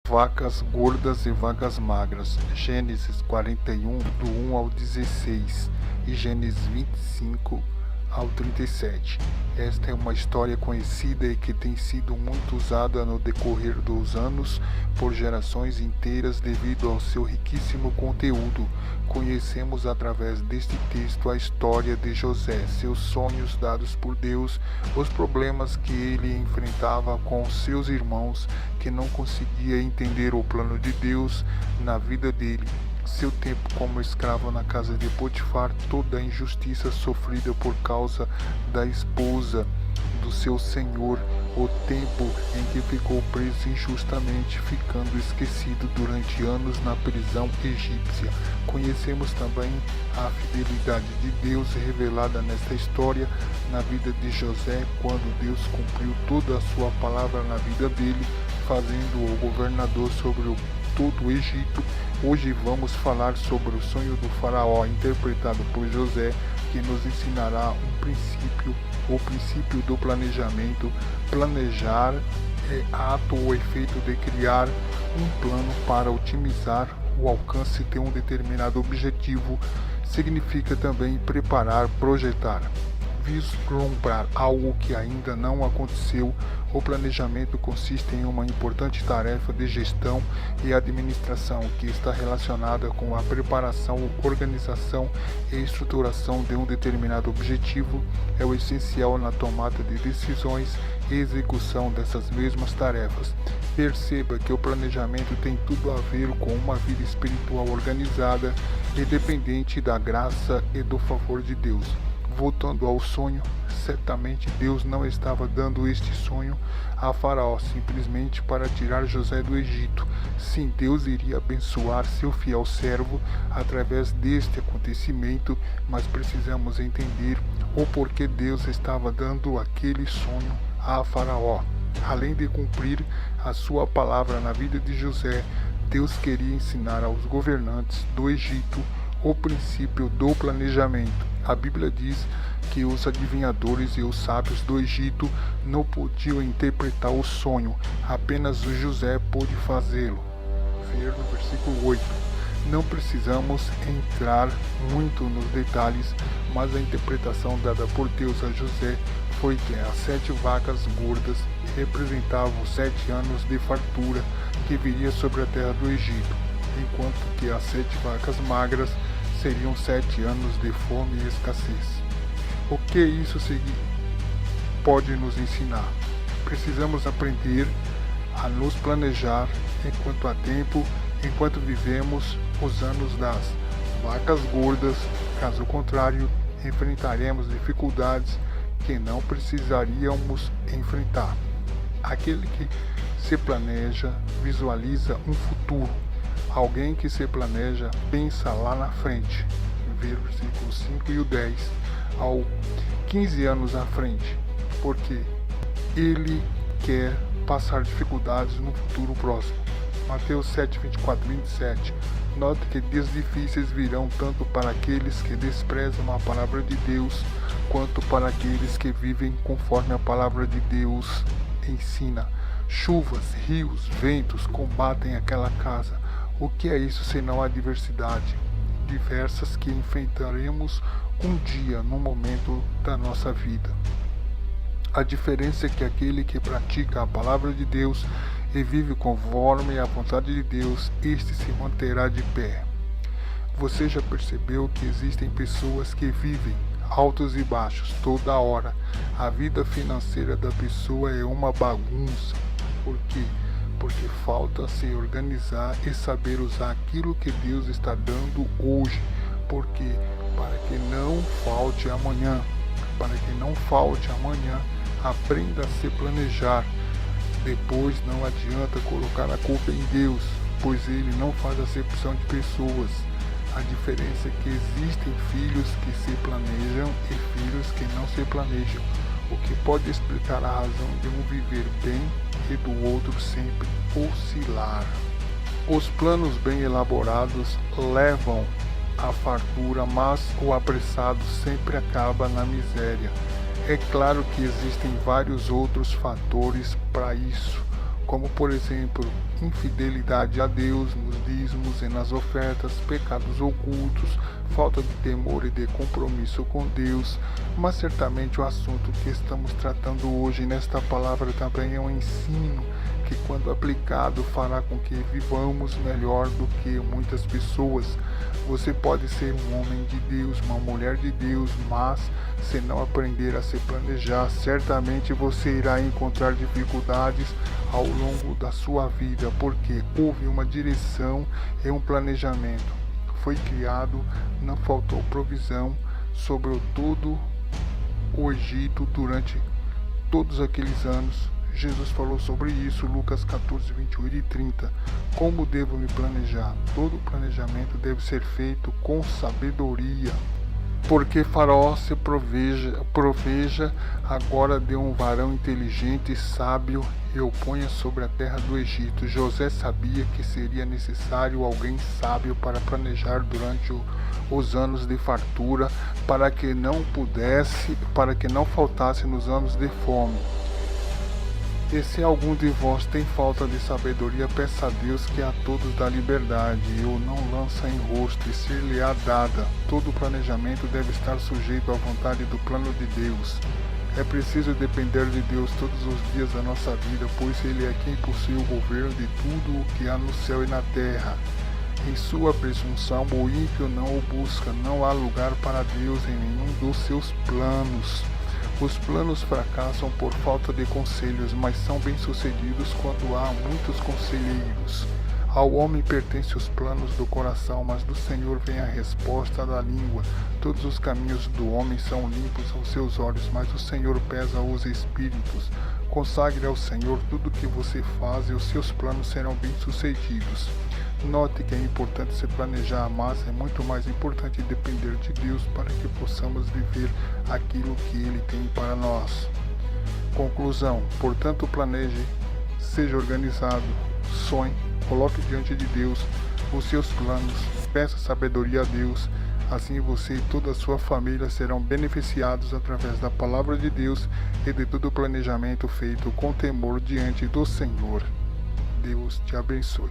Vacas gordas e vacas magras. Gênesis 41, do 1 ao 16 e Gênesis 25 ao 37. Esta é uma história conhecida e que tem sido muito usada no decorrer dos anos por gerações inteiras devido ao seu riquíssimo conteúdo. Conhecemos através deste texto a história de José, seus sonhos dados por Deus, os problemas que ele enfrentava com seus irmãos, que não conseguia entender o plano de Deus na vida dele, seu tempo como escravo na casa de Potifar, toda a injustiça sofrida por causa da esposa do seu senhor, o tempo em que ficou preso injustamente, ficando esquecido durante anos na prisão egípcia. Conhecemos também a fidelidade de Deus revelada nesta história na vida de José, quando Deus cumpriu toda a sua palavra na vida dele, fazendo-o governador sobre todo o Egito. Hoje vamos falar sobre o sonho do faraó interpretado por José, que nos ensinará o princípio do planejamento. Planejar é ato ou efeito de criar um plano para otimizar o alcance de um determinado objetivo. Significa também preparar, projetar, vislumbrar algo que ainda não aconteceu. O planejamento consiste em uma importante tarefa de gestão e administração que está relacionada com a preparação, organização e estruturação de um determinado objetivo. É o essencial na tomada de decisões e execução dessas mesmas tarefas. Perceba que o planejamento tem tudo a ver com uma vida espiritual organizada e dependente da graça e do favor de Deus. Voltando ao sonho, certamente Deus não estava dando este sonho a Faraó simplesmente para tirar José do Egito. Sim, Deus iria abençoar seu fiel servo através deste acontecimento, mas precisamos entender o porquê Deus estava dando aquele sonho a Faraó. Além de cumprir a sua palavra na vida de José, Deus queria ensinar aos governantes do Egito o princípio do planejamento. A Bíblia diz que os adivinhadores e os sábios do Egito não podiam interpretar o sonho, apenas o José pôde fazê-lo. Ver no versículo 8. Não precisamos entrar muito nos detalhes, mas a interpretação dada por Deus a José foi que as 7 vacas gordas representavam 7 anos de fartura que viria sobre a terra do Egito, enquanto que as 7 vacas magras seriam 7 anos de fome e escassez. O que isso pode nos ensinar? Precisamos aprender a nos planejar enquanto há tempo, enquanto vivemos os anos das vacas gordas. Caso contrário, enfrentaremos dificuldades que não precisaríamos enfrentar. Aquele que se planeja visualiza um futuro. Alguém que se planeja pensa lá na frente. Ver o versículo 5 e o 10 ao 15 anos à frente, porque ele quer passar dificuldades no futuro próximo. Mateus 7, 24 e 27. Note que dias difíceis virão tanto para aqueles que desprezam a palavra de Deus, quanto para aqueles que vivem conforme a palavra de Deus ensina. Chuvas, rios, ventos combatem aquela casa. O que é isso senão a adversidade diversas que enfrentaremos um dia no momento da nossa vida? A diferença é que aquele que pratica a palavra de Deus e vive conforme a vontade de Deus, este se manterá de pé. Você já percebeu que existem pessoas que vivem altos e baixos toda hora? A vida financeira da pessoa é uma bagunça. Por quê? Porque falta se organizar e saber usar aquilo que Deus está dando hoje. Porque para que não falte amanhã, aprenda a se planejar. Depois não adianta colocar a culpa em Deus, pois Ele não faz acepção de pessoas. A diferença é que existem filhos que se planejam e filhos que não se planejam, o que pode explicar a razão de um viver bem e do outro sempre oscilar. Os planos bem elaborados levam à fartura, mas o apressado sempre acaba na miséria. É claro que existem vários outros fatores para isso, como por exemplo, infidelidade a Deus nos dízimos e nas ofertas, pecados ocultos, falta de temor e de compromisso com Deus. Mas certamente o assunto que estamos tratando hoje nesta palavra também é um ensino que, quando aplicado, fará com que vivamos melhor do que muitas pessoas. Você pode ser um homem de Deus, uma mulher de Deus, mas se não aprender a se planejar, certamente você irá encontrar dificuldades ao longo da sua vida, porque houve uma direção e um planejamento. Foi criado, não faltou provisão sobre todo o Egito durante todos aqueles anos. Jesus falou sobre isso, Lucas 14, 28 e 30. Como devo me planejar? Todo planejamento deve ser feito com sabedoria. Porque Faraó se proveja agora de um varão inteligente e sábio e o ponha sobre a terra do Egito. José sabia que seria necessário alguém sábio para planejar durante os anos de fartura, para que não faltasse nos anos de fome. E se algum de vós tem falta de sabedoria, peça a Deus, que a todos dá liberdade, e o não lança em rosto, e ser-lhe-á dada. Todo planejamento deve estar sujeito à vontade do plano de Deus. É preciso depender de Deus todos os dias da nossa vida, pois Ele é quem possui o governo de tudo o que há no céu e na terra. Em sua presunção, o ímpio não o busca, não há lugar para Deus em nenhum dos seus planos. Os planos fracassam por falta de conselhos, mas são bem-sucedidos quando há muitos conselheiros. Ao homem pertencem os planos do coração, mas do Senhor vem a resposta da língua. Todos os caminhos do homem são limpos aos seus olhos, mas o Senhor pesa os espíritos. Consagre ao Senhor tudo o que você faz e os seus planos serão bem-sucedidos. Note que é importante se planejar, mas é muito mais importante depender de Deus para que possamos viver aquilo que Ele tem para nós. Conclusão: portanto, planeje, seja organizado, sonhe, coloque diante de Deus os seus planos, peça sabedoria a Deus. Assim você e toda a sua família serão beneficiados através da palavra de Deus e de todo o planejamento feito com temor diante do Senhor. Deus te abençoe.